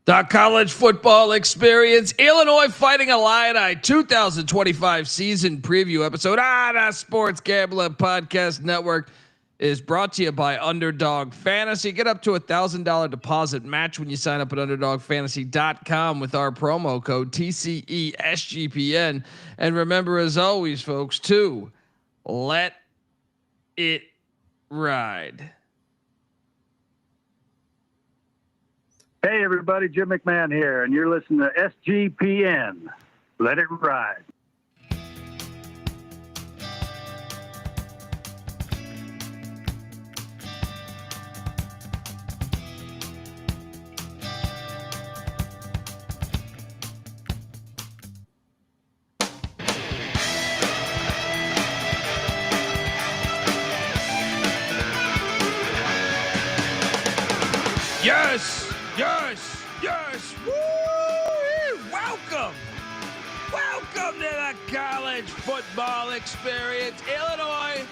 The college football experience, Illinois Fighting Illini 2025 season preview episode on the Sports Gambling Podcast Network is brought to you by Underdog Fantasy. Get up to $1,000 deposit match when you sign up at UnderdogFantasy.com with our promo code TCESGPN. And remember, as always, folks, to let it ride. Hey everybody, Jim McMahon here, and you're listening to SGPN. Let it ride. Yes! Yes! Woo! Welcome to the college football experience. Illinois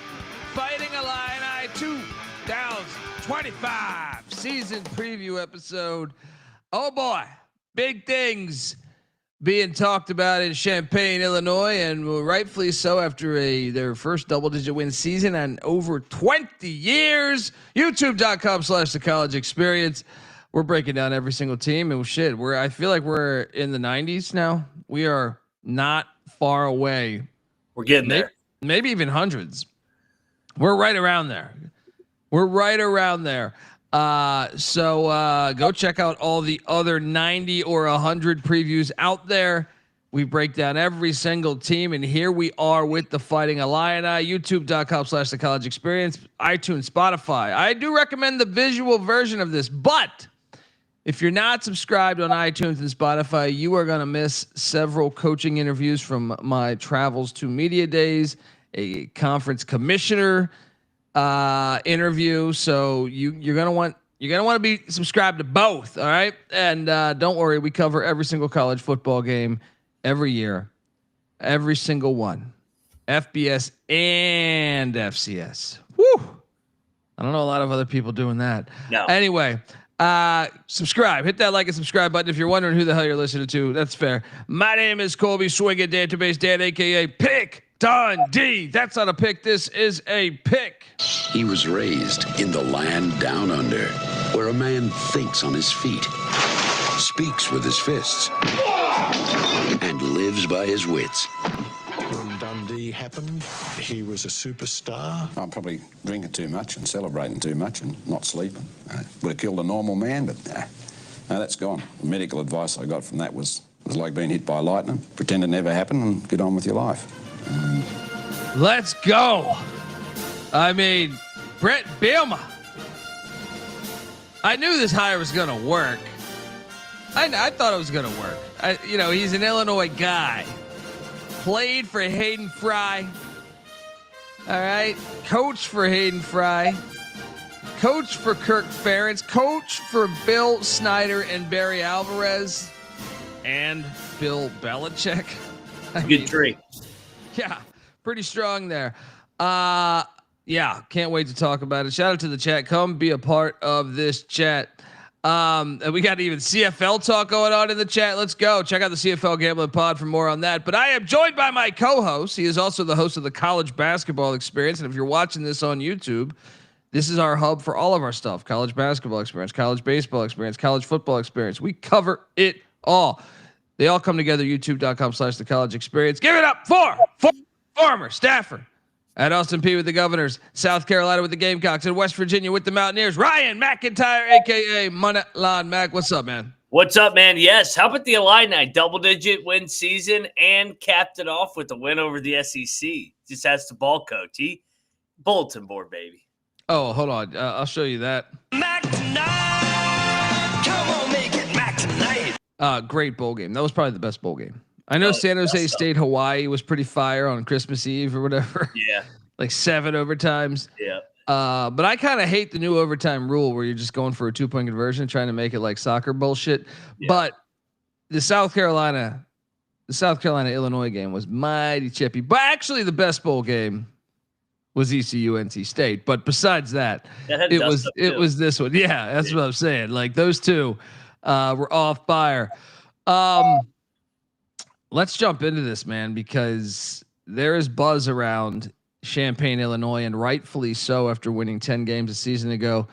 Fighting Illini 2025 season preview episode. Oh boy, big things being talked about in Champaign, Illinois, and rightfully so after their first double-digit win season in over 20 years. YouTube.com/the college experience. We're breaking down every single team, and shit, I feel like we're in the 90s now. We are not far away. We're getting there. Maybe even hundreds. We're right around there. So go check out all the other 90 or 100 previews out there. We break down every single team, and here we are with the Fighting Illini. YouTube.com/the college experience, iTunes, Spotify. I do recommend the visual version of this, but if you're not subscribed on iTunes and Spotify, you are going to miss several coaching interviews from my travels to media days, a conference commissioner interview. So you're going to want to be subscribed to both. All right. And don't worry, we cover every single college football game every year, every single one, FBS and FCS. Woo. I don't know a lot of other people doing that. No. Anyway, subscribe, hit that like and subscribe button. If you're wondering who the hell you're listening to, that's fair. My name is Colby Swinging Database Dan, aka Pick Dundee. That's not a pick. This is a pick. He was raised in the land down under, where a man thinks on his feet, speaks with his fists, and lives by his wits. When Dundee happened, he was a superstar. I'm probably drinking too much and celebrating too much and not sleeping. Would have killed a normal man, but no, that's gone. The medical advice I got from that was like being hit by lightning. Pretend it never happened and get on with your life. Let's go. I mean, Bret Bielema. I knew this hire was going to work. I thought it was going to work. He's an Illinois guy. Played for Hayden Fry. All right. Coach for Hayden Fry. Coach for Kirk Ferentz. Coach for Bill Snyder and Barry Alvarez. And Bill Belichick. Good tree. Yeah. Pretty strong there. Yeah. Can't wait to talk about it. Shout out to the chat. Come be a part of this chat. And we got even CFL talk going on in the chat. Let's go check out the CFL Gambling Pod for more on that. But I am joined by my co-host. He is also the host of the College Basketball Experience. And if you're watching this on YouTube, this is our hub for all of our stuff: college basketball experience, college baseball experience, college football experience. We cover it all. They all come together. YouTube.com/the college experience. Give it up for former staffer at Austin Peay with the Governors, South Carolina with the Gamecocks, and West Virginia with the Mountaineers, Ryan McIntyre, a.k.a. Moneyline Mac. What's up, man? What's up, man? Yes. How about the Illini? Double-digit win season and capped it off with a win over the SEC. Just has the ball coach. Bulletin board, baby. Oh, hold on. I'll show you that. Mac tonight. Come on, make it Mac tonight. Great bowl game. That was probably the best bowl game. I know San Jose State, Hawaii was pretty fire on Christmas Eve or whatever. Yeah. Like 7 overtimes. Yeah. But I kind of hate the new overtime rule where you're just going for a 2-point conversion, trying to make it like soccer bullshit. Yeah. But the South Carolina Illinois game was mighty chippy. But actually the best bowl game was ECU NC State. But besides that, it was this one. Yeah, that's what I'm saying. Like those two. We're off fire. Let's jump into this, man, because there is buzz around Champaign, Illinois, and rightfully so after winning 10 games a season ago.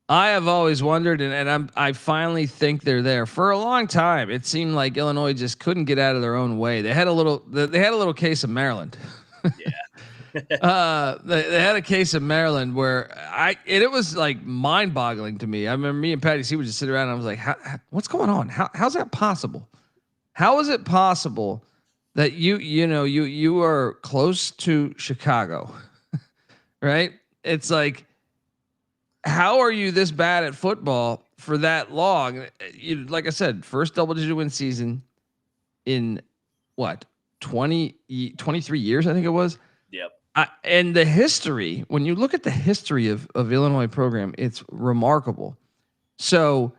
I have always wondered, and I finally think they're there. For a long time, it seemed like Illinois just couldn't get out of their own way. They had a little case of Maryland. Yeah. They had a case of Maryland where it was like mind boggling to me. I remember me and Patty C would just sit around and I was like, what's going on? How's that possible? How is it possible that you are close to Chicago, right? It's like, how are you this bad at football for that long? Like I said, first double-digit win season in what, 23 years, I think it was. Yep. And the history, when you look at the history of Illinois program, it's remarkable. So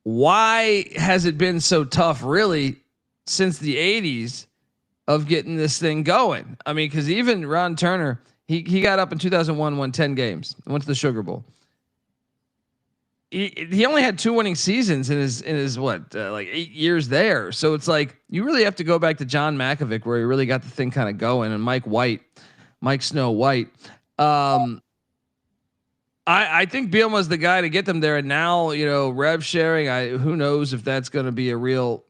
why has it been so tough, really, since the 80s of getting this thing going? I mean, because even Ron Turner, he got up in 2001, won 10 games, went to the Sugar Bowl. He only had 2 winning seasons in his what, like 8 years there. So it's like you really have to go back to John Makovic, where he really got the thing kind of going, and Mike Snow White. I think Bielema's the guy to get them there. And now, rev sharing, who knows if that's going to be a real,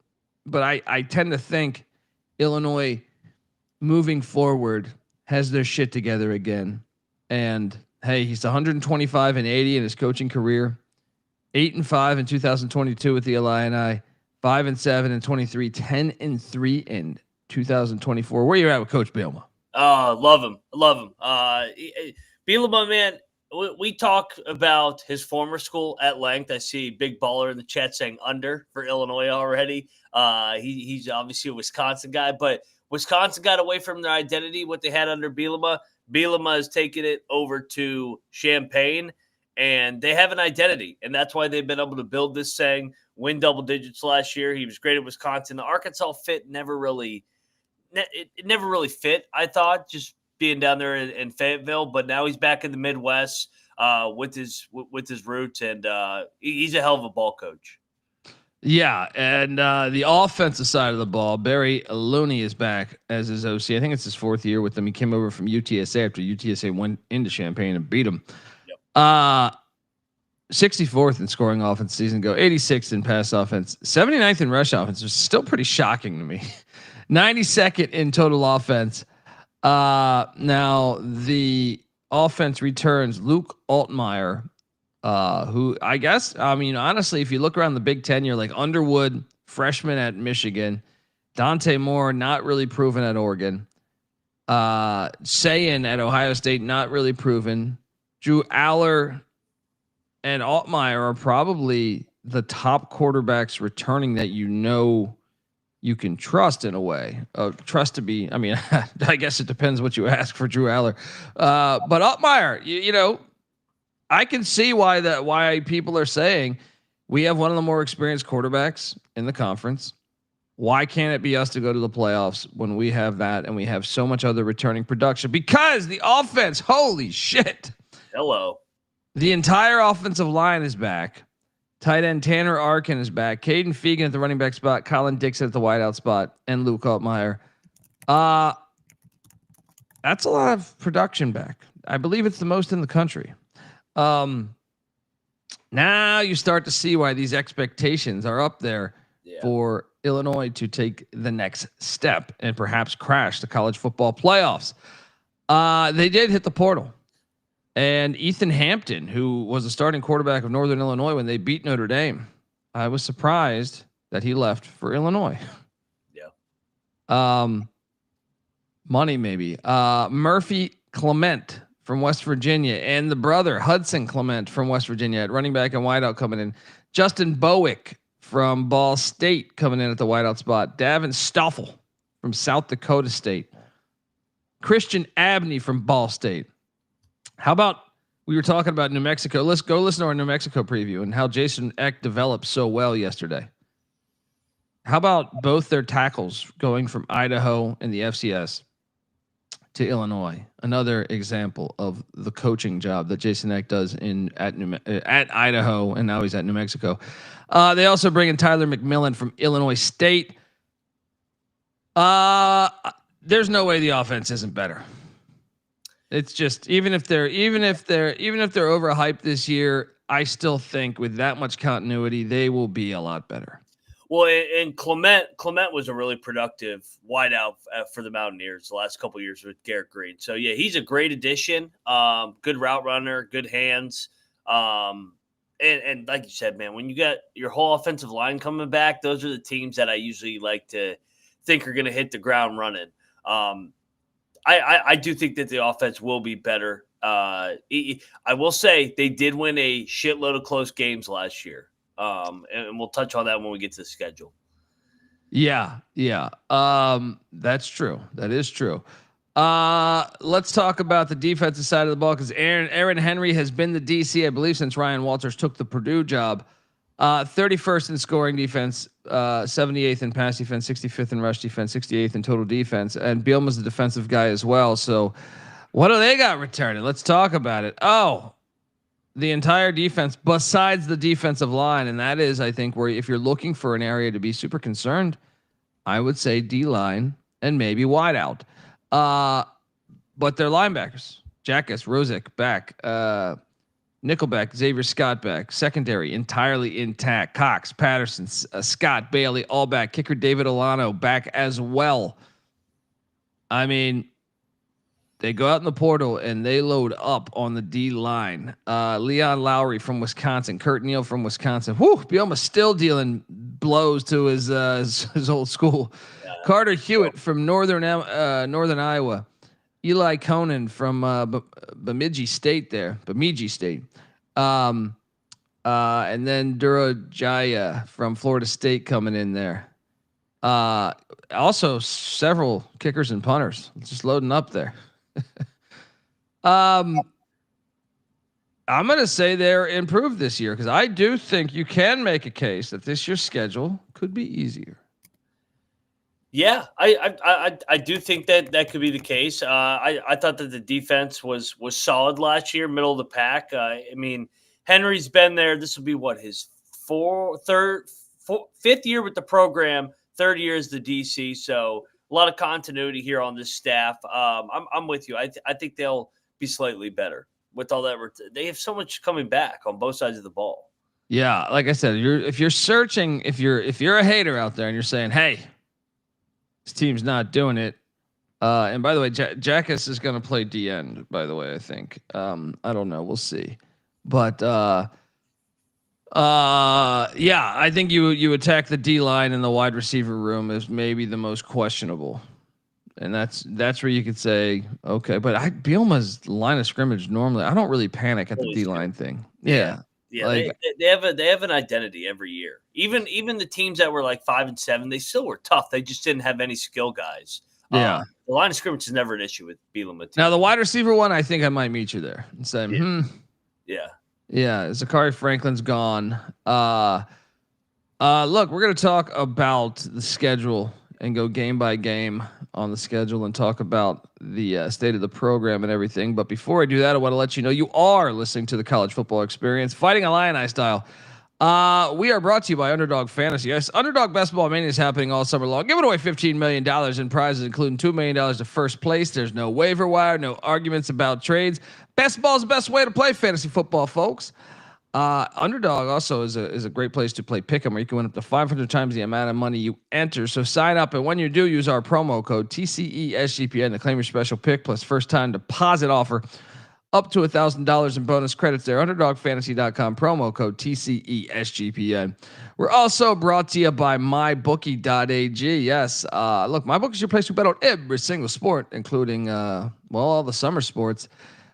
but I tend to think Illinois moving forward has their shit together again. And hey, he's 125-80 in his coaching career, 8-5 in 2022 with the Illini, 5-7 in 23, 10-3 in 2024. Where you at with Coach Bielema? Love him. Bielema, man, we talk about his former school at length. I see Big Baller in the chat saying under for Illinois already. He's obviously a Wisconsin guy, but Wisconsin got away from their identity, what they had under Bielema. Bielema has taken it over to Champaign, and they have an identity, and that's why they've been able to build this thing, win double digits last year. He was great at Wisconsin. The Arkansas fit never really fit, I thought, just being down there in Fayetteville, but now he's back in the Midwest with his roots, and he's a hell of a ball coach. Yeah, and the offensive side of the ball, Barry Lunney is back as his OC. I think it's his 4th year with them. He came over from UTSA after UTSA went into Champaign and beat him. Yep. 64th in scoring offense season ago, 86th in pass offense, 79th in rush offense, which is still pretty shocking to me. 92nd in total offense. Now the offense returns Luke Altmyer, who honestly, if you look around the Big Ten, you're like Underwood, freshman at Michigan, Dante Moore, not really proven at Oregon, Sayin at Ohio State, not really proven. Drew Aller and Altmyer are probably the top quarterbacks returning that you can trust in a way. Trust to be, I guess it depends what you ask for Drew Aller. But Altmyer, I can see why people are saying we have one of the more experienced quarterbacks in the conference. Why can't it be us to go to the playoffs when we have that and we have so much other returning production? Because the offense, holy shit. Hello. The entire offensive line is back. Tight end Tanner Arkin is back. Kaden Feagin at the running back spot. Collin Dixon at the wideout spot. And Luke Altmyer. That's a lot of production back. I believe it's the most in the country. Now you start to see why these expectations are up there for Illinois to take the next step and perhaps crash the college football playoffs. They did hit the portal. And Ethan Hampton, who was a starting quarterback of Northern Illinois when they beat Notre Dame, I was surprised that he left for Illinois. Yeah. Money maybe. Murphy Clement from West Virginia and the brother Hudson Clement from West Virginia at running back and wideout coming in. Justin Bowick from Ball State coming in at the wideout spot. Davin Stoffel from South Dakota State. Christian Abney from Ball State. How about we were talking about New Mexico? Let's go listen to our New Mexico preview and how Jason Eck developed so well yesterday. How about both their tackles going from Idaho in the FCS to Illinois. Another example of the coaching job that Jason Eck does at Idaho, and now he's at New Mexico. They also bring in Tyler McMillan from Illinois State. There's no way the offense isn't better. It's just even if they're overhyped this year, I still think with that much continuity, they will be a lot better. Well, and Clement was a really productive wideout for the Mountaineers the last couple of years with Garrett Green. So yeah, he's a great addition. Good route runner, good hands. And like you said, man, when you got your whole offensive line coming back, those are the teams that I usually like to think are going to hit the ground running. I do think that the offense will be better. I will say they did win a shitload of close games last year. And we'll touch on that when we get to the schedule. Yeah. That's true. That is true. Let's talk about the defensive side of the ball because Aaron Henry has been the DC, I believe, since Ryan Walters took the Purdue job. 31st in scoring defense, 78th in pass defense, 65th in rush defense, 68th in total defense. And Bielema's a defensive guy as well. So what do they got returning? Let's talk about it. Oh, the entire defense besides the defensive line. And that is, I think, where if you're looking for an area to be super concerned, I would say D-line and maybe wide out. But they're linebackers. Jackus, Rosick back. Nickelback, Xavier Scott back. Secondary entirely intact. Cox, Patterson, Scott, Bailey, all back. Kicker David Olano back as well. I mean, they go out in the portal and they load up on the D line. Leon Laughery from Wisconsin, Kurt Neal from Wisconsin. Whew, Bielema's still dealing blows to his old school. Yeah. Carter Hewitt from Northern Iowa. Eli Conan from Bemidji State. And then Durajaya from Florida State coming in there. Also several kickers and punters just loading up there. I'm going to say they're improved this year because I do think you can make a case that this year's schedule could be easier. Yeah, I do think that could be the case. I thought that the defense was solid last year, middle of the pack. I mean, Henry's been there. This will be his fifth year with the program, third year as the DC. So a lot of continuity here on this staff. I'm with you. I think they'll be slightly better with all that. They have so much coming back on both sides of the ball. Yeah, like I said, if you're searching, if you're a hater out there and you're saying, hey, this team's not doing it. And by the way, Jackus is going to play D end, by the way, I think. I don't know. We'll see. But yeah, I think you attack the D line and the wide receiver room is maybe the most questionable. And that's where you could say, okay, but Bielema's line of scrimmage normally, I don't really panic at the D line thing. Yeah. Yeah, like, they have an identity every year. Even the teams that were like 5-7, they still were tough. They just didn't have any skill guys. Yeah, the line of scrimmage is never an issue with Bielema. Now the wide receiver one, I think I might meet you there and say, yeah. Zachary Franklin's gone. Look, we're gonna talk about the schedule and go game by game on the schedule and talk about the state of the program and everything. But before I do that, I want to let you know you are listening to the College Football Experience, Fighting Illini style. We are brought to you by Underdog Fantasy. Yes, Underdog Basketball Mania is happening all summer long. Giving away $15 million in prizes, including $2 million to first place. There's no waiver wire, no arguments about trades. Basketball is the best way to play fantasy football, folks. Underdog also is a great place to play pick'em, where you can win up to 500 times the amount of money you enter. So sign up, and when you do, use our promo code TCESGPN to claim your special pick plus first time deposit offer up to $1,000 in bonus credits there. UnderdogFantasy.com, promo code TCESGPN. We're also brought to you by MyBookie.ag. Yes, look, MyBookie is your place to bet on every single sport, including all the summer sports.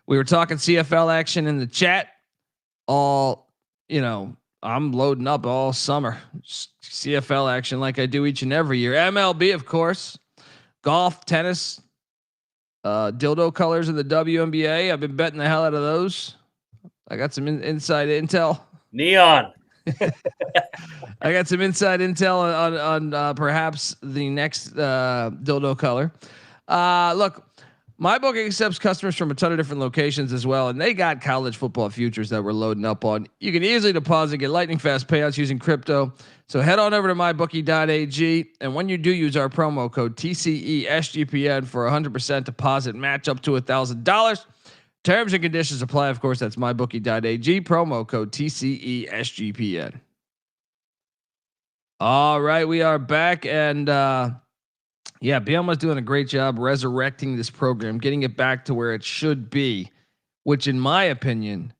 We were talking CFL action in the chat. I'm loading up all summer CFL action like I do each and every year. MLB, of course, golf, tennis, dildo colors in the WNBA. I've been betting the hell out of those. I got some inside intel. Neon. I got some inside intel on perhaps the next dildo color. Look, MyBookie accepts customers from a ton of different locations as well, and they got college football futures that we're loading up on. You can easily deposit, get lightning fast payouts using crypto. So head on over to mybookie.ag, and when you do use our promo code TCESGPN for 100% deposit match up to $1,000. Terms and conditions apply. Of course, that's mybookie.ag, promo code TCESGPN. All right, we are back, and Bielema's doing a great job resurrecting this program, getting it back to where it should be, which in my opinion,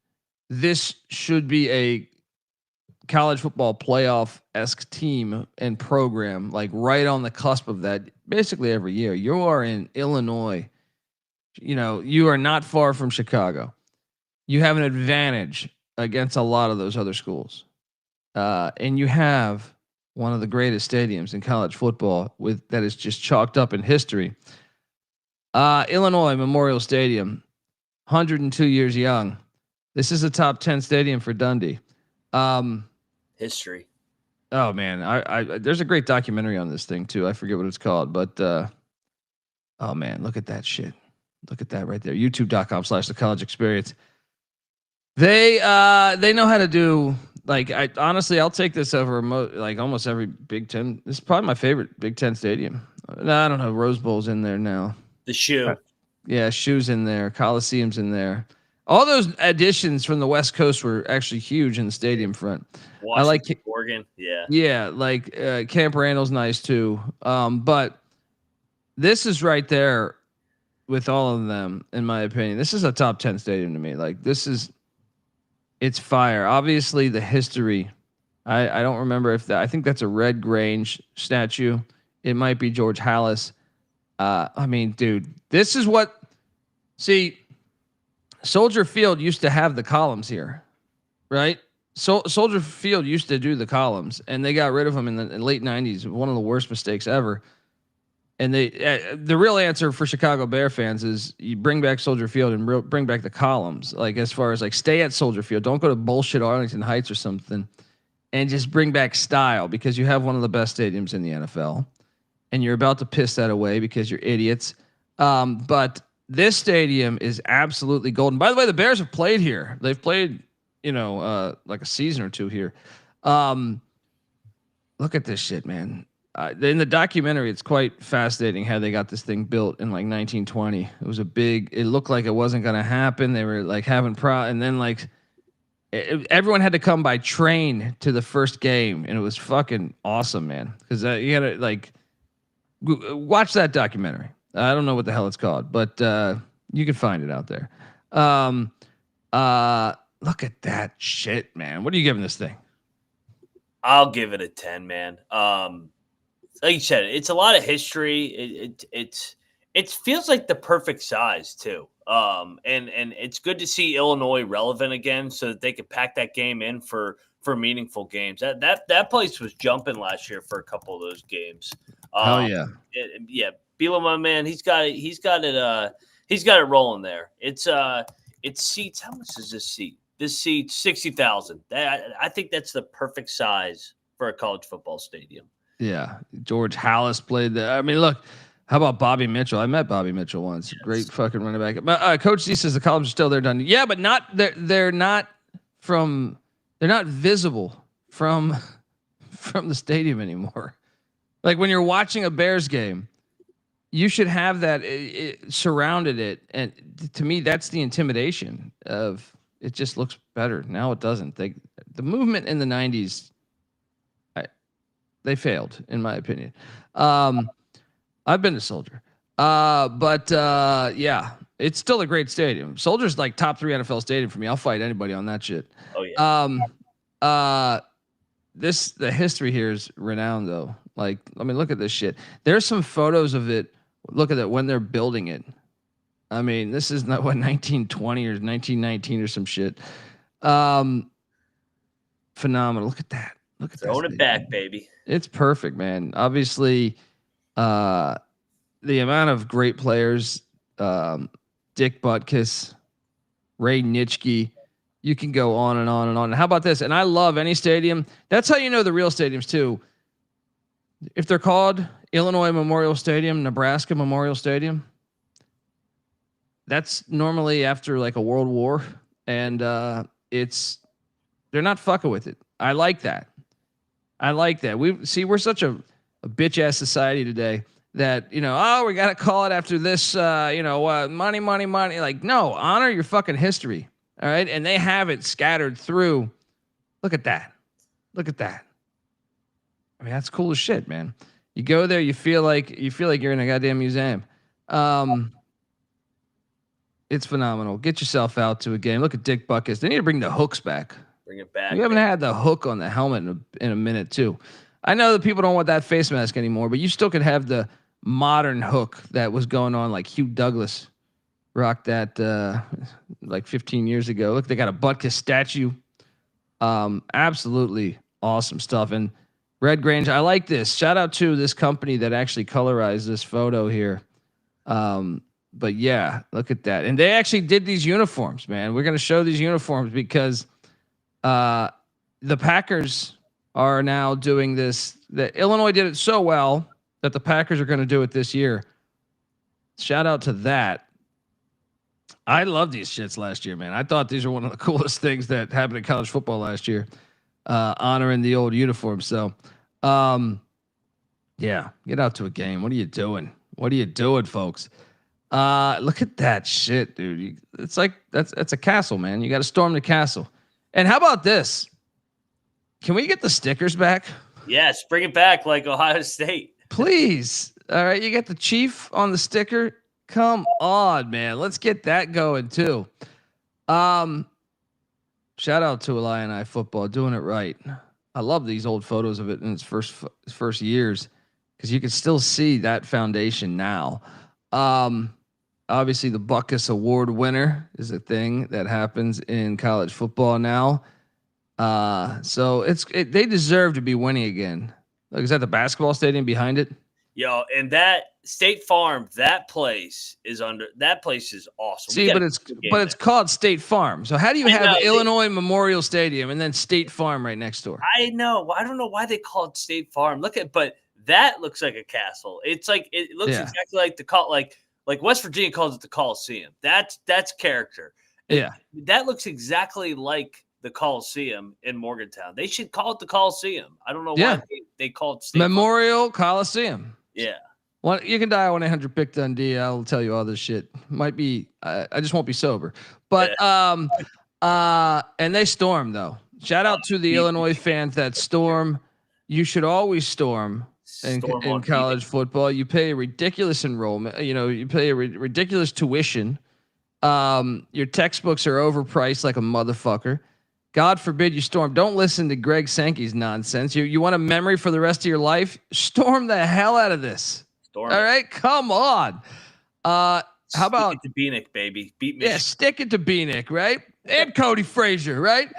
this should be a college football playoff-esque team and program, like right on the cusp of that basically every year. You are in Illinois. You are not far from Chicago. You have an advantage against a lot of those other schools. And you have one of the greatest stadiums in college football that is just chalked up in history. Illinois Memorial Stadium, 102 years young. This is a top 10 stadium for Dundee. History. Oh man. I there's a great documentary on this thing too. I forget what it's called, but, oh man, look at that shit. Look at that right there. YouTube.com/the college experience. They know how to do, like, I'll take this over almost every Big Ten. This is probably my favorite Big Ten stadium. No, I don't know. Rose Bowl's in there now. The shoe. Yeah, shoe's in there. Coliseum's in there. All those additions from the West Coast were actually huge in the stadium front. Washington, I like Oregon. Yeah. Yeah, like Camp Randall's nice too. But this is right there with all of them, in my opinion. This is a top 10 stadium to me. Like, it's fire. Obviously, the history. I don't remember if I think that's a Red Grange statue. It might be George Halas. I mean, dude, this is what. See, Soldier Field used to have the columns here, right? So Soldier Field used to do the columns, and they got rid of them in the late '90s. One of the worst mistakes ever. And the real answer for Chicago Bear fans is you bring back Soldier Field and bring back the columns. Like, as far as like, stay at Soldier Field. Don't go to bullshit Arlington Heights or something, and just bring back style, because you have one of the best stadiums in the NFL, and you're about to piss that away because you're idiots. But this stadium is absolutely golden. By the way, the Bears have played here. They've played, like a season or two here. Look at this shit, man. In the documentary, it's quite fascinating how they got this thing built in like 1920. It was it looked like it wasn't going to happen. They were like having and then like everyone had to come by train to the first game, and it was fucking awesome, man. Because you gotta like watch that documentary. I don't know what the hell it's called, but you can find it out there. Look at that shit, man. What are you giving this thing? I'll give it a 10, man. Like you said, it's a lot of history. It feels like the perfect size too. And it's good to see Illinois relevant again, so that they could pack that game in for meaningful games. That place was jumping last year for a couple of those games. Oh yeah. Bielema, man, he's got it rolling there. It's seats. How much is this seat? This seats 60,000. I think that's the perfect size for a college football stadium. Yeah, George Halas played there. I mean, look, how about Bobby Mitchell? I met Bobby Mitchell once. Yes. Great fucking running back. But Coach C says the columns are still there, done. Yeah, but they're not visible from the stadium anymore. Like, when you're watching a Bears game, you should have that surrounded it, and to me, that's the intimidation of it. Just looks better now. It doesn't. The movement in the '90s. They failed, in my opinion. I've been to Soldier. But it's still a great stadium. Soldier's like top 3 NFL stadium for me. I'll fight anybody on that shit. Oh yeah. The history here is renowned though. Like, I mean, look at this shit. There's some photos of it. Look at it when they're building it. I mean, this is not 1920 or 1919 or some shit. Phenomenal. Look at that. Look at throwing it back, baby. It's perfect, man. Obviously, the amount of great players, Dick Butkus, Ray Nitschke, you can go on and on and on. And how about this? And I love any stadium. That's how you know the real stadiums too. If they're called Illinois Memorial Stadium, Nebraska Memorial Stadium, that's normally after like a world war, and they're not fucking with it. I like that. We're such a bitch ass society today that, we got to call it after this, money. Like, no, honor your fucking history. All right. And they have it scattered through. Look at that. I mean, that's cool as shit, man. You go there, you feel like you're in a goddamn museum. It's phenomenal. Get yourself out to a game. Look at Dick Buckus. They need to bring the hooks back. Bring it back. We haven't had the hook on the helmet in a minute too. I know that people don't want that face mask anymore, but you still could have the modern hook that was going on, like Hugh Douglas rocked that like 15 years ago. Look, they got a Butkus statue. Absolutely awesome stuff. And Red Grange, I like this. Shout out to this company that actually colorized this photo here. But yeah, look at that. And they actually did these uniforms, man. We're going to show these uniforms because the Packers are now doing this. The Illinois did it so well that the Packers are going to do it this year. Shout out to that. I love these shits last year, man. I thought these are one of the coolest things that happened in college football last year, honoring the old uniform. So, yeah, get out to a game. What are you doing? Folks? Look at that shit, dude. It's like that's a castle, man. You got to storm the castle. And how about this? Can we get the stickers back? Yes, bring it back like Ohio State. Please. All right, you got the Chief on the sticker. Come on, man. Let's get that going too. Shout out to Illini football, doing it right. I love these old photos of it in its first years because you can still see that foundation now. Obviously, the Butkus Award winner is a thing that happens in college football now. So they deserve to be winning again. Like, is that the basketball stadium behind it? Yo, and that State Farm, that place is awesome. See, but it's called State Farm. So how do you have Illinois Memorial Stadium and then State Farm right next door? I know. I don't know why they call it State Farm. But that looks like a castle. It's like it looks exactly like like West Virginia calls it the Coliseum. That's character. Yeah, that looks exactly like the Coliseum in Morgantown. They should call it the Coliseum. I don't know why they call it State Memorial Coliseum. Yeah. Well, you can dial 1-800 Dundee. I'll tell you all this shit. Might be I just won't be sober. But and they storm though. Shout out to the Illinois fans that storm. You should always storm in college football. You pay a ridiculous enrollment. You pay a ridiculous tuition. Your textbooks are overpriced like a motherfucker. God forbid you storm. Don't listen to Greg Sankey's nonsense. You want a memory for the rest of your life? Storm the hell out of this. All right, come on. How about stick it to Beanick, baby? Beat me. Yeah, stick it to Beanick, right? And Cody Frazier, right?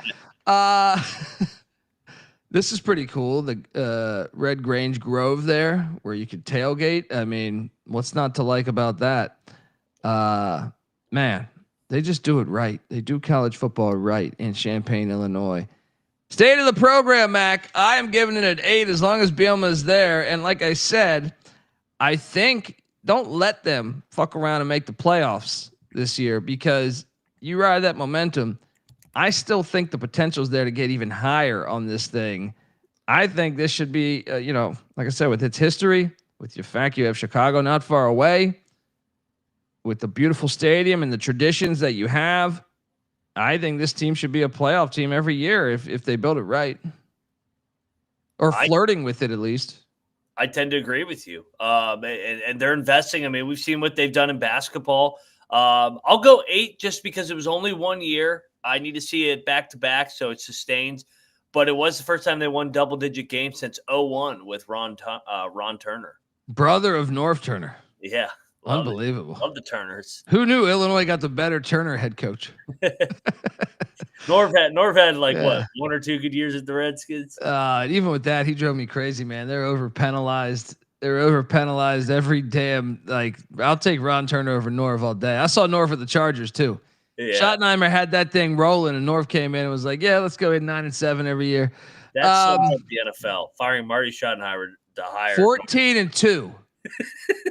This is pretty cool. The Red Grange Grove there, where you could tailgate. I mean, what's not to like about that? Man, they just do it right. They do college football right in Champaign, Illinois. State of the program, Mac. I am giving it an 8 as long as Bielema is there. And like I said, I think don't let them fuck around and make the playoffs this year because you ride that momentum. I still think the potential is there to get even higher on this thing. I think this should be, like I said, with its history, with your fact you have Chicago not far away, with the beautiful stadium and the traditions that you have, I think this team should be a playoff team every year if they build it right, or flirting with it at least. I tend to agree with you. And they're investing. I mean, we've seen what they've done in basketball. I'll go 8 just because it was only 1 year. I need to see it back to back so it sustains. But it was the first time they won double-digit games since 2001 with Ron Turner. Brother of Norv Turner. Yeah. Unbelievable. Love the Turners. Who knew Illinois got the better Turner head coach? Norv had like what, 1 or 2 good years at the Redskins? Even with that, he drove me crazy, man. They're over penalized. Every damn, like, I'll take Ron Turner over Norv all day. I saw Norv at the Chargers too. Yeah. Schottenheimer had that thing rolling, and Norv came in and was like, "Yeah, let's go 9-7 every year." That's the NFL firing Marty Schottenheimer to hire 14-2,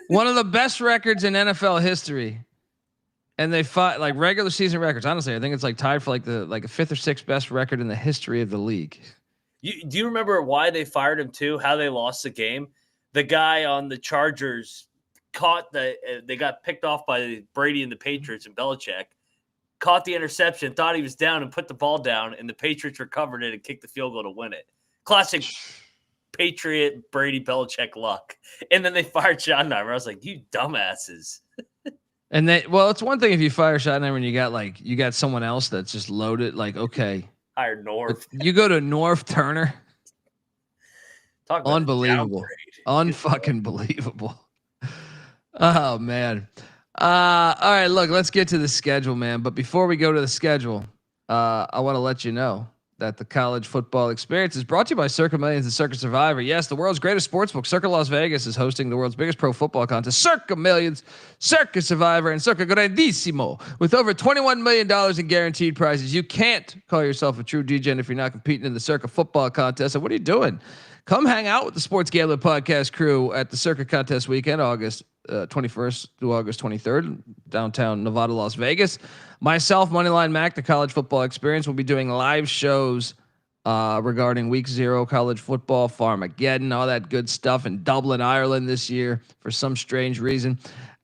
one of the best records in NFL history. And they fought like regular season records. Honestly, I think it's like tied for like a fifth or sixth best record in the history of the league. Do you remember why they fired him too? How they lost the game? The guy on the Chargers they got picked off by Brady and the Patriots and Belichick. Caught the interception, thought he was down and put the ball down, and the Patriots recovered it and kicked the field goal to win it. Classic Patriot Brady Belichick luck. And then they fired Schottenheimer. I was like, you dumbasses. And it's one thing if you fire Schottenheimer and you got someone else that's just loaded. Like, okay, hired North. You go to North Turner. Talk about unbelievable, unfucking believable. Oh man. All right, look, let's get to the schedule, man. But before we go to the schedule, I want to let you know that the college football experience is brought to you by Circa Millions and Circa Survivor. Yes, the world's greatest sportsbook, Circa Las Vegas, is hosting the world's biggest pro football contest, Circa Millions, Circa Survivor, and Circa Grandissimo. With over $21 million in guaranteed prizes, you can't call yourself a true DJ if you're not competing in the Circa football contest. And what are you doing? Come hang out with the Sports Gambling Podcast crew at the Circa Contest weekend, August 21st through August 23rd, downtown Nevada, Las Vegas. Myself, Moneyline Mac, the college football experience, will be doing live shows regarding Week 0 college football, Farmageddon, all that good stuff in Dublin, Ireland this year for some strange reason.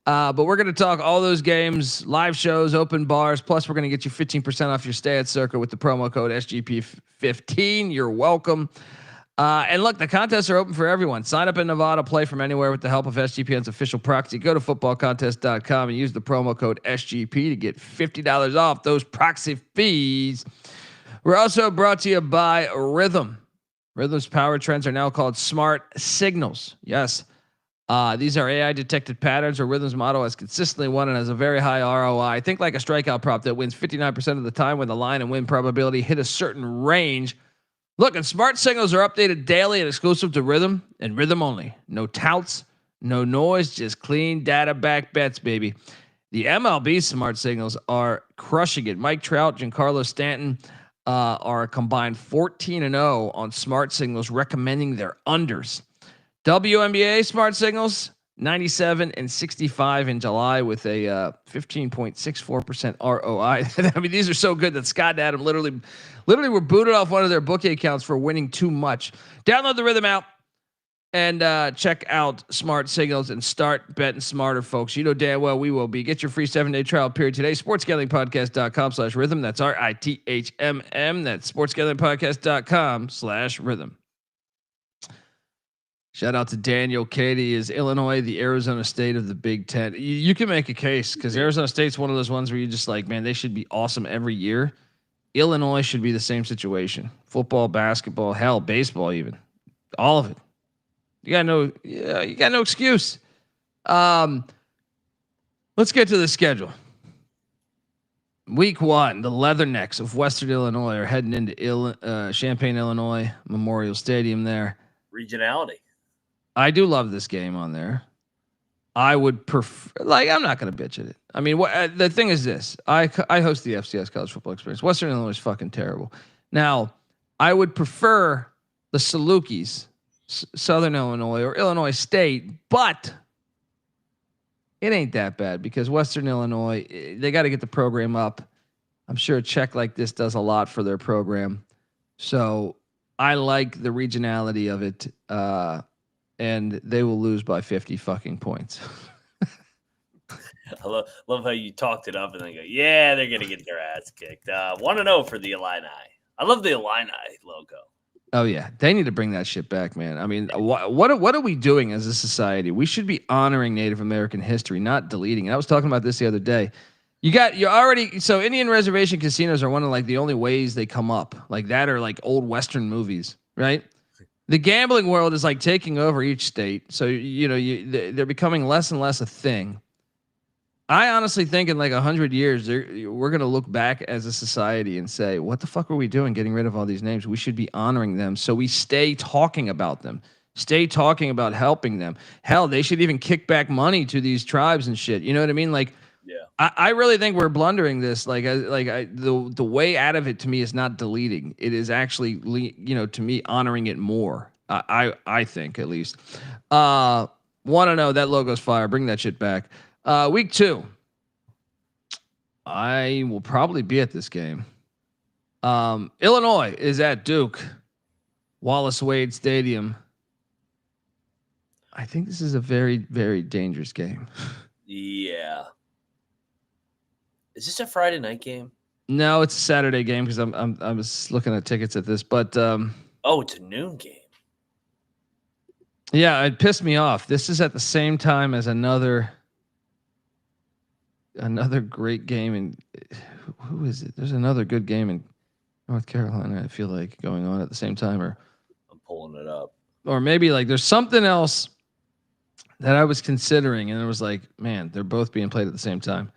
But we're going to talk all those games, live shows, open bars. Plus, we're going to get you 15% off your stay at Circa with the promo code SGP15. You're welcome. And look, the contests are open for everyone. Sign up in Nevada, play from anywhere with the help of SGPN's official proxy. Go to footballcontest.com and use the promo code SGP to get $50 off those proxy fees. We're also brought to you by Rhythm. Rhythm's power trends are now called smart signals. Yes. These are AI detected patterns, or Rhythm's model has consistently won and has a very high ROI. Think like a strikeout prop that wins 59% of the time when the line and win probability hit a certain range. Look, and smart signals are updated daily and exclusive to Rhythm and Rhythm only. No touts, no noise, just clean data-backed bets, baby. The MLB smart signals are crushing it. Mike Trout, Giancarlo Stanton are a combined 14-0 on smart signals, recommending their unders. WNBA smart signals, 97 and 65 in July with a 15.64% ROI. I mean, these are so good that Scott and Adam literally were booted off one of their bookie accounts for winning too much. Download the Rhythm app and check out smart signals and start betting smarter, folks. You know damn well we will be. Get your free 7-day trial period today. sportsgamblingpodcast.com/rhythm. That's RITHMM. That's sportsgamblingpodcast.com/rhythm. Shout out to Daniel. Katie. Is Illinois the Arizona State of the Big Ten? You can make a case because Arizona State's one of those ones where you just like, man, they should be awesome every year. Illinois should be the same situation. Football, basketball, hell, baseball, even all of it. You got no excuse. Let's get to the schedule. Week 1, the Leathernecks of Western Illinois are heading into Champaign, Illinois, Memorial Stadium there. Regionality. I do love this game on there. I would prefer, I'm not going to bitch at it. I mean, the thing is this. I host the FCS college football experience. Western Illinois is fucking terrible. Now, I would prefer the Salukis, Southern Illinois or Illinois State, but it ain't that bad because Western Illinois, they got to get the program up. I'm sure a check like this does a lot for their program. So I like the regionality of it. And they will lose by 50 fucking points. I love how you talked it up and then go, yeah, they're going to get their ass kicked. 1-0 for the Illini. I love the Illini logo. Oh, yeah. They need to bring that shit back, man. I mean, what are we doing as a society? We should be honoring Native American history, not deleting it. I was talking about this the other day. So Indian reservation casinos are one of like the only ways they come up like that, or like old Western movies, right? The gambling world is like taking over each state. So, they're becoming less and less a thing. I honestly think in like 100 years, we're going to look back as a society and say, what the fuck are we doing getting rid of all these names? We should be honoring them. So we stay talking about them, stay talking about helping them. Hell, they should even kick back money to these tribes and shit. You know what I mean? Like, yeah. I really think we're blundering this. The way out of it to me is not deleting. It is actually, to me, honoring it more. I think at least. Want to know that logo's fire. Bring that shit back. Week 2. I will probably be at this game. Illinois is at Duke, Wallace Wade Stadium. I think this is a very, very dangerous game. Yeah. Is this a Friday night game? No, it's a Saturday game because I was looking at tickets at this, but oh, it's a noon game. Yeah, it pissed me off. This is at the same time as another great game. And who is it? There's another good game in North Carolina. I feel like going on at the same time, or I'm pulling it up, or maybe like there's something else that I was considering, and it was like, man, they're both being played at the same time.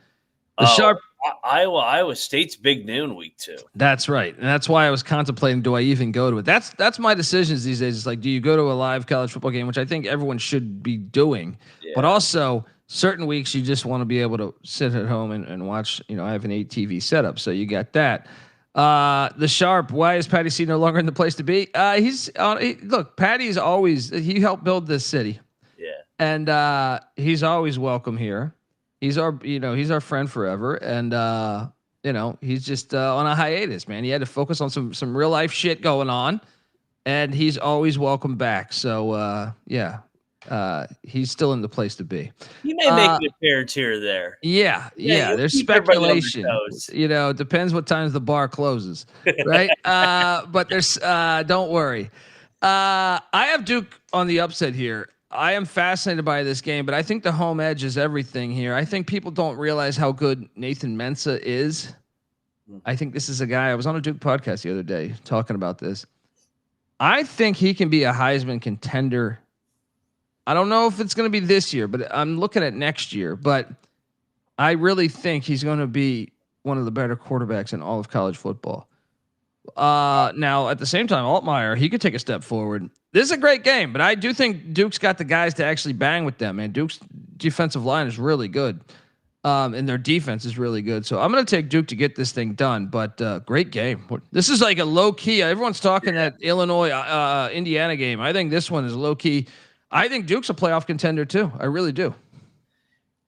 The Sharp Iowa State's big noon week 2. That's right, and that's why I was contemplating: do I even go to it? That's my decisions these days. It's like, do you go to a live college football game, which I think everyone should be doing, but also certain weeks you just want to be able to sit at home and watch. You know, I have an 8 TV setup, so you got that. The Sharp. Why is Patty C no longer in the place to be? Look, Patty's always he helped build this city. Yeah, and he's always welcome here. He's our friend forever, and he's just on a hiatus, man. He had to focus on some real life shit going on, and he's always welcome back. So he's still in the place to be. He may make an appearance here or there. Yeah. There's speculation. It depends what times the bar closes, right? But there's don't worry. I have Duke on the upset here. I am fascinated by this game, but I think the home edge is everything here. I think people don't realize how good Nathan Mensah is. I think this is a guy. I was on a Duke podcast the other day talking about this. I think he can be a Heisman contender. I don't know if it's going to be this year, but I'm looking at next year. But I really think he's going to be one of the better quarterbacks in all of college football. Now, at the same time, Altmyer, he could take a step forward. This is a great game, but I do think Duke's got the guys to actually bang with them. And Duke's defensive line is really good, and their defense is really good. So I'm going to take Duke to get this thing done. But great game. This is like a low key. Everyone's talking that Illinois Indiana game. I think this one is low key. I think Duke's a playoff contender too. I really do.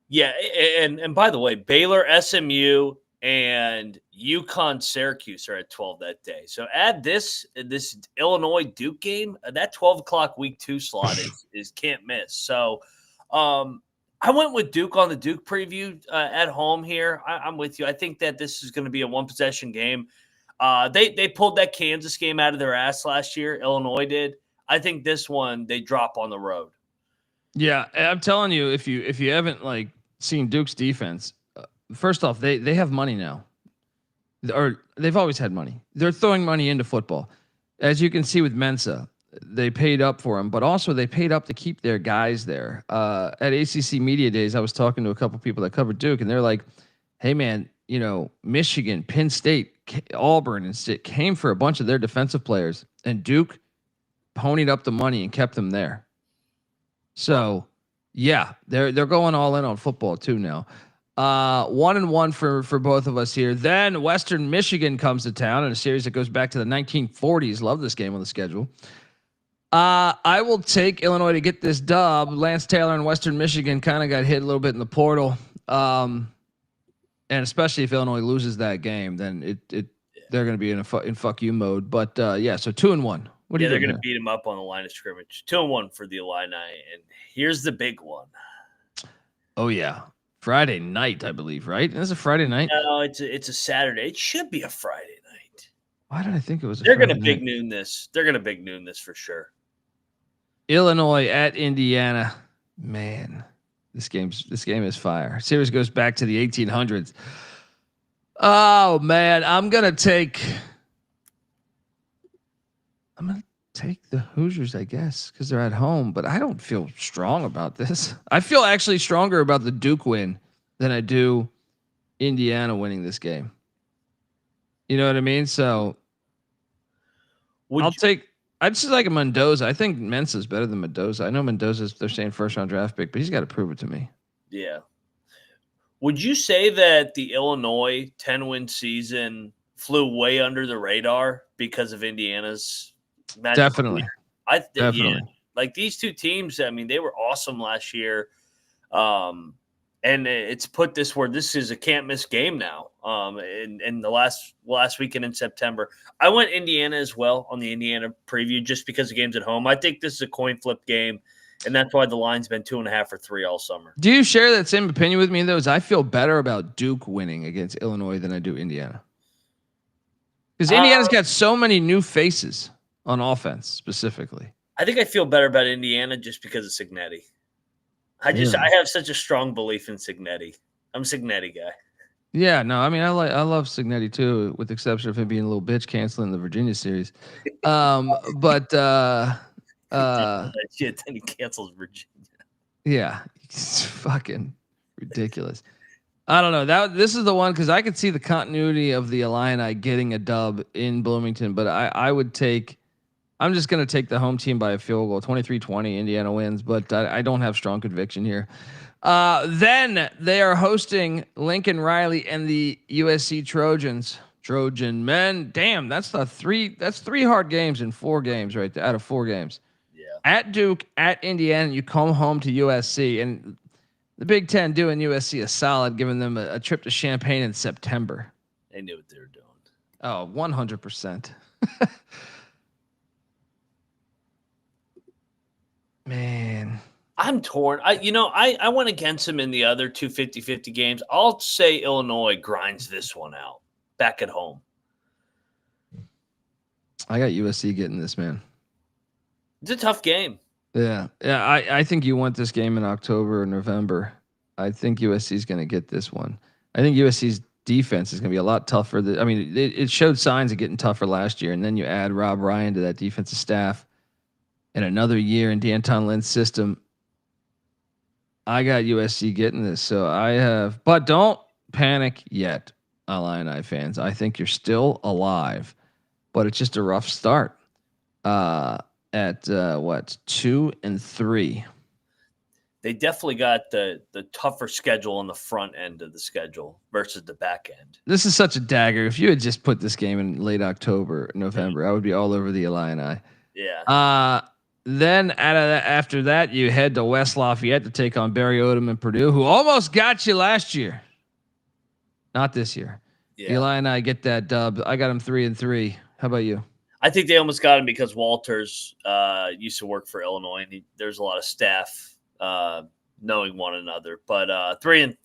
Yeah, and by the way, Baylor, SMU, and UConn, Syracuse are at 12 that day. So add this Illinois Duke game. That 12 o'clock week 2 slot is can't miss. So I went with Duke on the Duke preview at home here. I'm with you. I think that this is going to be a 1-possession game. They pulled that Kansas game out of their ass last year. Illinois did. I think this one they drop on the road. Yeah, I'm telling you, if you haven't like seen Duke's defense, first off, they have money now, or they've always had money. They're throwing money into football, as you can see with Mensah. They paid up for him, but also they paid up to keep their guys there. At ACC Media Days, I was talking to a couple people that covered Duke, and they're like, "Hey, man, Michigan, Penn State, Auburn, and State came for a bunch of their defensive players, and Duke ponied up the money and kept them there." So, yeah, they're going all in on football too now. 1-1 for both of us here. Then Western Michigan comes to town in a series that goes back to the 1940s. Love this game on the schedule. I will take Illinois to get this dub. Lance Taylor and Western Michigan kind of got hit a little bit in the portal. And especially if Illinois loses that game, then they're going to be in fuck you mode. But so 2-1. What do you think? They're going to beat him up on the line of scrimmage. 2-1 for the Illini. And here's the big one. Oh yeah. Friday night, I believe, right? Is it a Friday night? No, it's a Saturday. It should be a Friday night. Why did I think it was? They're going to big noon this. They're going to big noon this for sure. Illinois at Indiana. Man, this game is fire. Series goes back to the 1800s. Oh man, I'm gonna take the Hoosiers, I guess, because they're at home, but I don't feel strong about this. I feel actually stronger about the Duke win than I do Indiana winning this game. You know what I mean? So I'd just like a Mendoza. I think Mensah's better than Mendoza. I know they're saying first round draft pick, but he's got to prove it to me. Yeah. Would you say that the Illinois 10-win season flew way under the radar because of Indiana's magic? Definitely. Definitely. Yeah, like these two teams, I mean, they were awesome last year. And And it's put this where this is a can't miss game now. In the last weekend in September, I went Indiana as well on the Indiana preview just because the game's at home. I think this is a coin flip game, and that's why the line's been 2.5 or 3 all summer. Do you share that same opinion with me? Though, I feel better about Duke winning against Illinois than I do Indiana, because Indiana's got so many new faces on offense specifically. I think I feel better about Indiana just because of Cignetti. I have such a strong belief in Cignetti. I'm a Cignetti guy. Yeah, no, I mean I love Cignetti too, with the exception of him being a little bitch canceling the Virginia series. But shit, then he cancels Virginia. Yeah, it's fucking ridiculous. I don't know. This is the one because I could see the continuity of the Illini getting a dub in Bloomington, but I'm just going to take the home team by a field goal. 23-20, Indiana wins, but I don't have strong conviction here. Then they are hosting Lincoln Riley and the USC Trojans. Trojan men. Damn, that's 3 hard games in 4 games right there, out of 4 games. Yeah. At Duke, at Indiana, you come home to USC. And the Big Ten doing USC a solid, giving them a trip to Champaign in September. They knew what they were doing. Oh, 100%. Man, I'm torn. I went against him in the other 2 50-50 games. I'll say Illinois grinds this one out back at home. I got USC getting this, man. It's a tough game. Yeah. I think you want this game in October or November. I think USC is going to get this one. I think USC's defense is going to be a lot tougher. It showed signs of getting tougher last year, and then you add Rob Ryan to that defensive staff. And another year in D'Anton Lynn's system, I got USC getting this. So but don't panic yet, Illini fans. I think you're still alive, but it's just a rough start. At 2-3. They definitely got the tougher schedule on the front end of the schedule versus the back end. This is such a dagger. If you had just put this game in late October, November, I would be all over the Illini. Yeah. Then after that, you head to West Lafayette to take on Barry Odom and Purdue, who almost got you last year. Not this year. Yeah. The Illini get that dub. I got them 3-3. How about you? I think they almost got him because Walters used to work for Illinois, and there's a lot of staff knowing one another. But 3-3.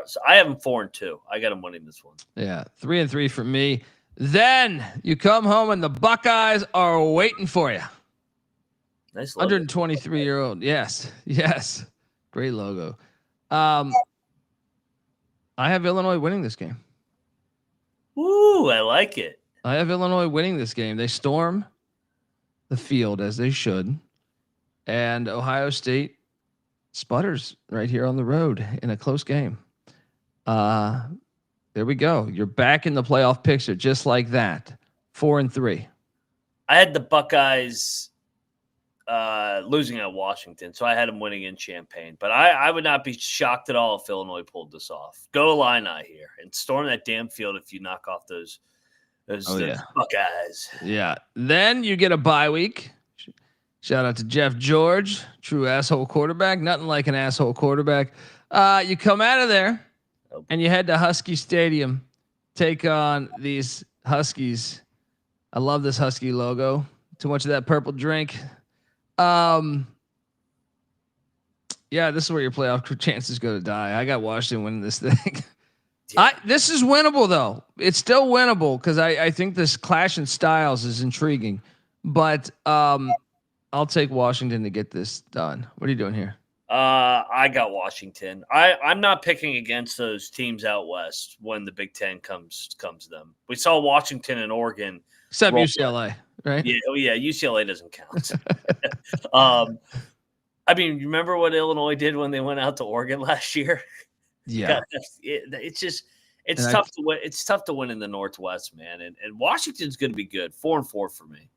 So I have them 4-2. I got them winning this one. Yeah, 3-3 for me. Then you come home and the Buckeyes are waiting for you. Nice logo. 123-year-old. Yes. Great logo. I have Illinois winning this game. Ooh, I like it. I have Illinois winning this game. They storm the field as they should. And Ohio State sputters right here on the road in a close game. There we go. You're back in the playoff picture just like that. 4-3. I had the Buckeyes losing at Washington, so I had them winning in Champaign. But I would not be shocked at all if Illinois pulled this off. Go Illini here and storm that damn field if you knock off those Buckeyes. Yeah. Then you get a bye week. Shout out to Jeff George, true asshole quarterback. Nothing like an asshole quarterback. You come out of there and you head to Husky Stadium, take on these Huskies. I love this Husky logo. Too much of that purple drink. Yeah, this is where your playoff chances go to die. I got Washington winning this thing. This is winnable though. It's still winnable because I think this clash in styles is intriguing. But I'll take Washington to get this done. What are you doing here? I got Washington. I'm not picking against those teams out west when the Big Ten comes to them. We saw Washington and Oregon. Except UCLA, right? Yeah, UCLA doesn't count. I mean, you remember what Illinois did when they went out to Oregon last year? Yeah. It's tough to win. It's tough to win in the Northwest, man. And Washington's going to be good. 4-4 for me.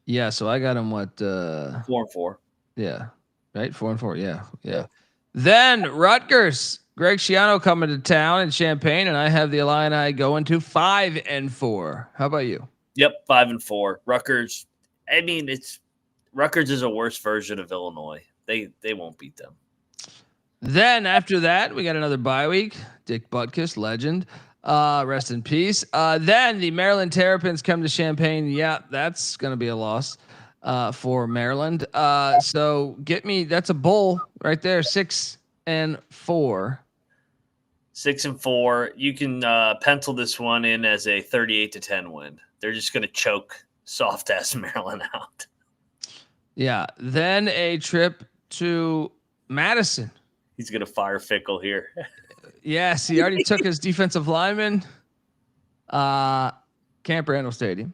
Yeah. So I got them 4-4. Yeah. Right. 4-4. Yeah. Then Rutgers, Greg Schiano coming to town in Champaign, and I have the Illini going to 5-4. How about you? Yep. 5-4. Rutgers. I mean, Rutgers is a worse version of Illinois. They won't beat them. Then after that, we got another bye week. Dick Butkus, legend. Rest in peace. Then the Maryland Terrapins come to Champaign. Yeah, that's going to be a loss for Maryland. So get me, that's a bowl right there, 6-4. 6-4. You can pencil this one in as a 38-10 win. They're just going to choke soft ass Maryland out. Yeah. Then a trip to Madison. He's going to fire Fickle here. Yes, he already took his defensive lineman. Camp Randall Stadium.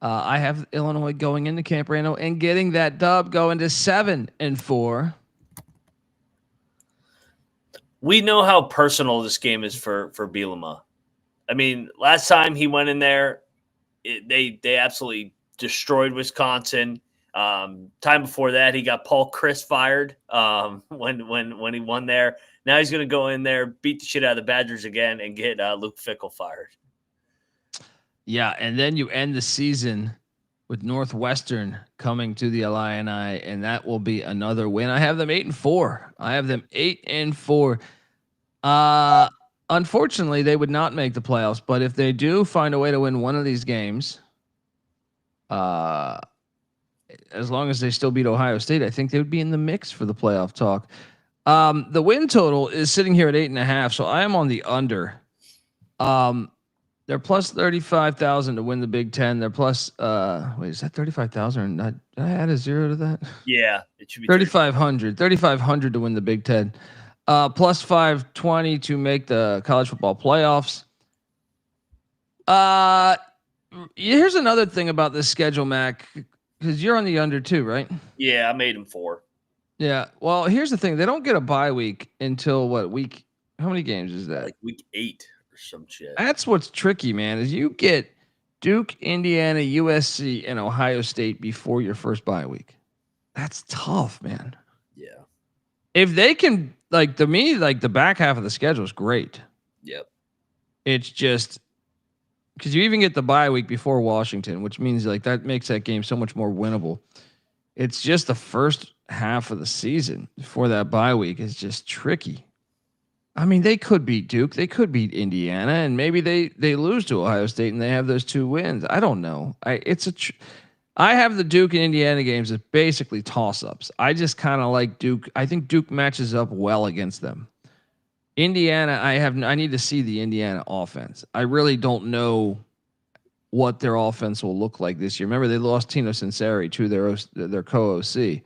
I have Illinois going into Camp Randall and getting that dub, going to 7-4. We know how personal this game is for Bielema. I mean, last time he went in there, they absolutely destroyed Wisconsin. Time before that, he got Paul Chris fired when he won there. Now he's going to go in there, beat the shit out of the Badgers again, and get Luke Fickle fired. Yeah, and then you end the season with Northwestern coming to the Illini, and that will be another win. I have them 8-4. I have them 8-4. Unfortunately, they would not make the playoffs, but if they do find a way to win one of these games, as long as they still beat Ohio State, I think they would be in the mix for the playoff talk. The win total is sitting here at 8.5, so I am on the under. They're plus 35,000 to win the Big Ten. They're plus wait, is that 35,000? Did I add a zero to that? Yeah, it should be 3,500. 3,500 to win the Big Ten. Plus 520 to make the college football playoffs. Here's another thing about this schedule, Mac, because you're on the under too, right? Yeah, I made him 4. Yeah. Well, here's the thing. They don't get a bye week until what week? How many games is that? Like week 8 or some shit. That's what's tricky, man, is you get Duke, Indiana, USC, and Ohio State before your first bye week. That's tough, man. Yeah. If they can, like, to me, like, the back half of the schedule is great. Yep. It's just because you even get the bye week before Washington, which means like that makes that game so much more winnable. It's just the first half of the season before that bye week is just tricky. I mean, they could beat Duke, they could beat Indiana, and maybe they lose to Ohio State and they have those 2 wins. I don't know. I have the Duke and Indiana games as basically toss-ups. I just kind of like Duke. I think Duke matches up well against them. Indiana, I need to see the Indiana offense. I really don't know what their offense will look like this year. Remember, they lost Tino Sinceri to their co-OC.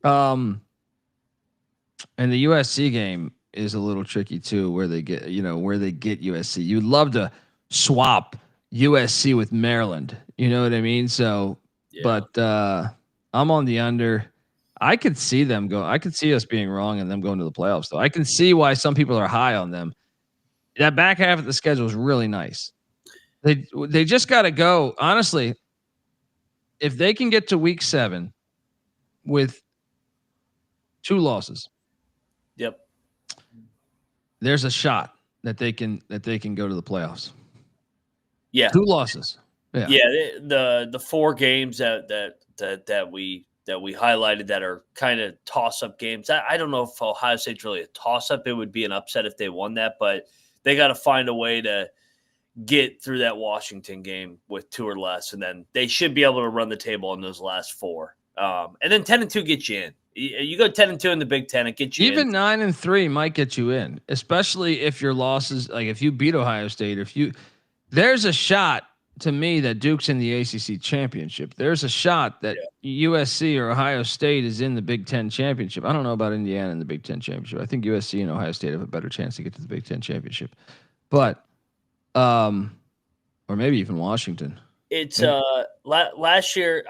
And the USC game is a little tricky too, where they get USC. You'd love to swap USC with Maryland. You know what I mean? So, yeah. But I'm on the under. I could see them go. I could see us being wrong and them going to the playoffs, though. I can see why some people are high on them. That back half of the schedule is really nice. They just got to go. Honestly, if they can get to week 7 with 2 losses, yep, there's a shot that they can go to the playoffs. Yeah, 2 losses. Yeah, the 4 games that we highlighted that are kind of toss-up games. I don't know if Ohio State's really a toss-up. It would be an upset if they won that, but they got to find a way to get through that Washington game with 2 or less, and then they should be able to run the table on those last 4. And then 10-2 gets you in. You go 10-2 in the Big Ten, it gets you even in. 9-3 might get you in, especially if your losses, like if you beat Ohio State, there's a shot to me that Duke's in the ACC championship. There's a shot that USC or Ohio State is in the Big Ten championship. I don't know about Indiana in the Big Ten championship. I think USC and Ohio State have a better chance to get to the Big Ten championship, but or maybe even Washington. It's last year.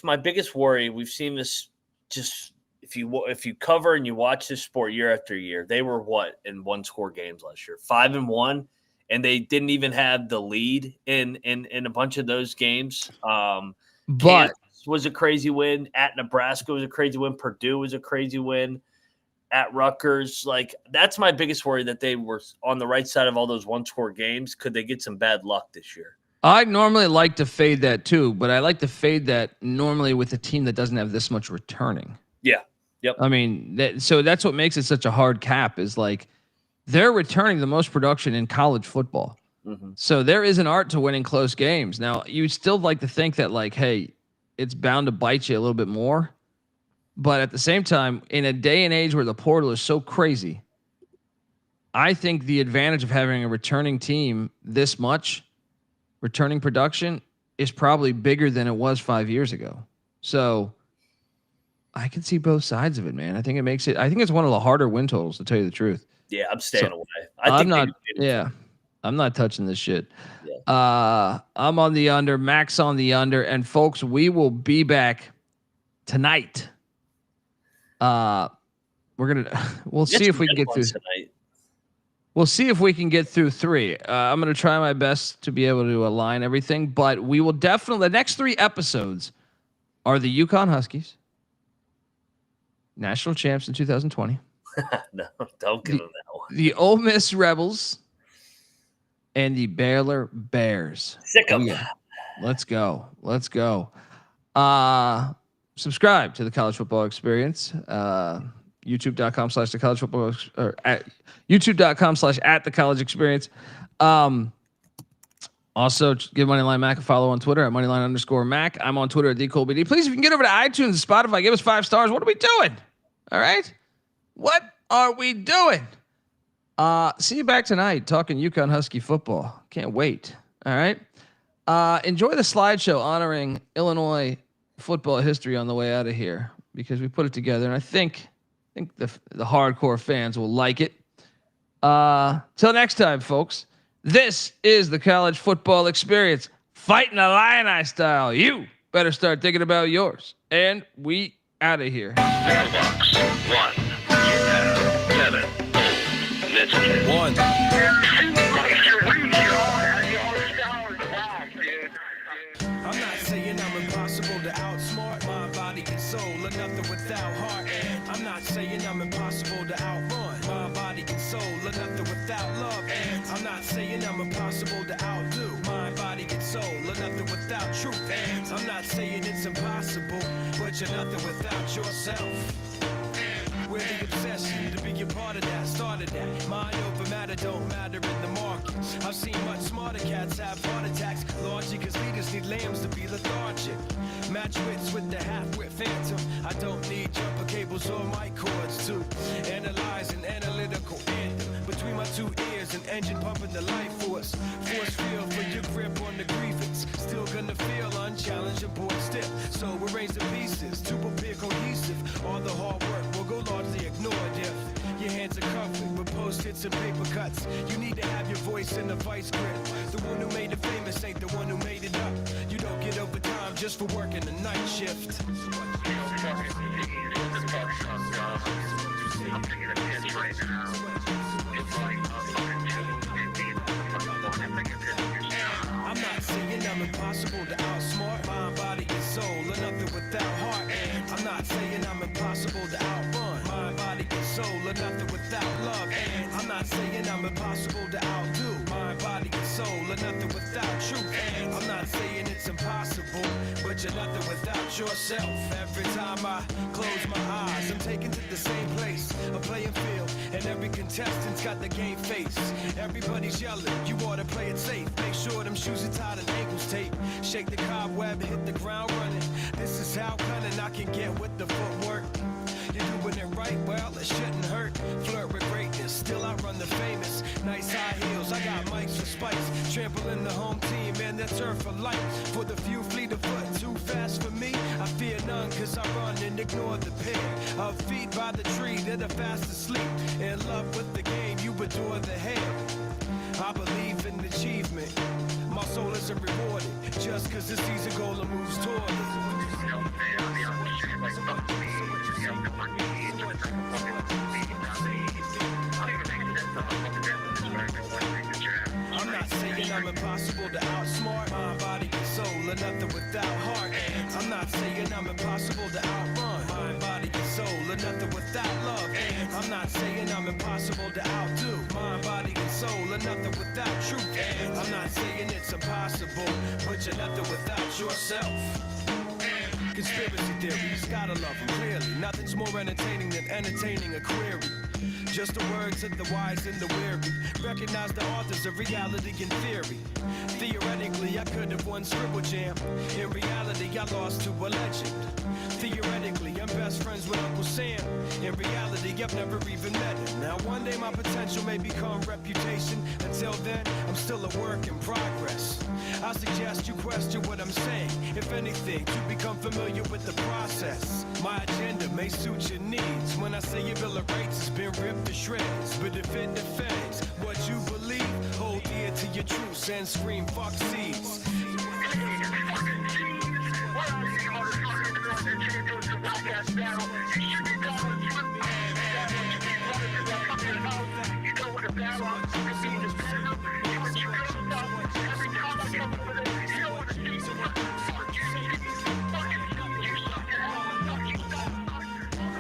My biggest worry. We've seen this. Just if you cover and you watch this sport year after year, they were in 1-score games last year, 5-1. And they didn't even have the lead in a bunch of those games. But Kansas was a crazy win. At Nebraska was a crazy win. Purdue was a crazy win. At Rutgers, like that's my biggest worry, that they were on the right side of all those 1-score games. Could they get some bad luck this year? I normally like to fade that too, but I like to fade that normally with a team that doesn't have this much returning. Yeah. Yep. I mean, so that's what makes it such a hard cap is like they're returning the most production in college football. Mm-hmm. So there is an art to winning close games. Now, you still like to think that like, hey, it's bound to bite you a little bit more. But at the same time, in a day and age where the portal is so crazy, I think the advantage of having a returning team this much, returning production, is probably bigger than it was 5 years ago. So I can see both sides of it, man. I think it's one of the harder win totals, to tell you the truth. Yeah, I'm staying away. I'm not touching this shit. Yeah. I'm on the under, Max on the under, and folks, we will be tonight. We'll see if we can get through tonight. We'll see if we can get through 3. I'm going to try my best to be able to align everything, but we will definitely, the next 3 episodes are the Yukon Huskies, national champs in 2020. No, don't give them that one. The Ole Miss Rebels and the Baylor Bears. Sick of them. Yeah. Let's go. Subscribe to the College Football Experience. YouTube.com/the College Football or at YouTube.com/at the College Experience. Also, give Moneyline Mac a follow on Twitter at Moneyline_Mac. I'm on Twitter at DColeBD. Please, if you can get over to iTunes and Spotify, give us 5 stars. What are we doing? All right. What are we doing? See you back tonight talking Yukon Husky football. Can't wait. All right. Enjoy the slideshow honoring Illinois football history on the way out of here because we put it together, and I think the hardcore fans will like it. Till next time, folks. This is the College Football Experience, fighting the Illini style. You better start thinking about yours, and we out of here. Mailbox 1 7 Let's get 1. I'm not saying I'm impossible to outsmart my body and soul, or nothing without heart. And I'm not saying I'm impossible to outrun my body and soul, or nothing without love. And I'm not saying I'm impossible to outdo my body and soul, or nothing without truth. And I'm not saying it's impossible, but you're nothing without yourself. We're the obsession to be a part of that, started that. Mind over matter don't matter in the market. I've seen much smarter cats have heart attacks. Largely cause leaders need lambs to be lethargic. Match wits with the half-wit phantom. I don't need jumper cables or mic cords to analyze an analytical anthem. Between my 2 ears, an engine pumping the life force. Force field for your grip on the grievance. Still gonna feel unchallenged and bored stiff. So arrange the pieces to appear cohesive. All the hard work will go largely ignored if your hands are covered with post-its and paper cuts. You need to have your voice in the vice grip. The one who made it famous ain't the one who made it up. You don't get overtime just for working the night shift. I'm thinking of kids right now. It's like I'm not saying I'm impossible to outsmart my body and soul, or nothing without heart. And I'm not saying I'm impossible to outrun my body and soul, or nothing without love. And I'm not saying I'm impossible to outdo my body and soul, or nothing without truth. And I'm not saying it's impossible, but you're nothing without yourself. Every time I close my eyes, I'm taken to the same place, a playing field, and every contestant's got the game face. Everybody's yelling, you ought to play it safe. Make sure them shoes are tied and ankles tape. Shake the cobweb and hit the ground running. This is how cunning I can get with the footwork. You're doing it right, well, it shouldn't hurt. Flirt with greatness, still I run the famous. Nice high heels, I got mics for spikes. Trampling the home team and the turf for life. For the few fleet of foot, too fast for me. I fear none, cause I run and ignore the pair of feet by the tree that are fast asleep. In love with the game, you adore the hair. I believe in achievement. My soul isn't rewarded just cause the season goal moves toward it. I'm not saying I'm impossible to outsmart my body and soul, or nothing without heart. And I'm not saying I'm impossible to outrun my body and soul, or nothing without love. And I'm not saying I'm impossible to outdo my body and soul, or nothing without truth. And I'm not saying it's impossible, but you're nothing without yourself. Conspiracy theories, gotta love them clearly. Nothing's more entertaining than entertaining a query. Just the words of the wise and the weary. Recognize the authors of reality and theory. Theoretically, I could have won Scribble Jam. In reality, I lost to a legend. Theoretically, I'm best friends with Uncle Sam. In reality, I've never even met him. Now, one day my potential may become reputation. Until then, I'm still a work in progress. I suggest you question what I'm saying. If anything, to become familiar with the process. My agenda may suit your needs. When I say your Bill of Rights has been ripped to shreds, but if it defends what you believe, hold dear to your truths and scream fuck seeds.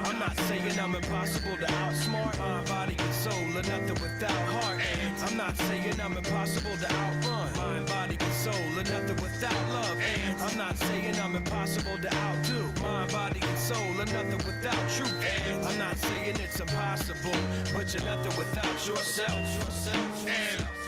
I'm not saying I'm impossible to outsmart. Mind, body, and soul are nothing without heart. And I'm not saying I'm impossible to outrun. Mind, body, and soul are nothing without love. And I'm not saying I'm impossible to outdo. Mind, body, and soul are nothing without truth. And I'm not saying it's impossible, but you're nothing without yourself.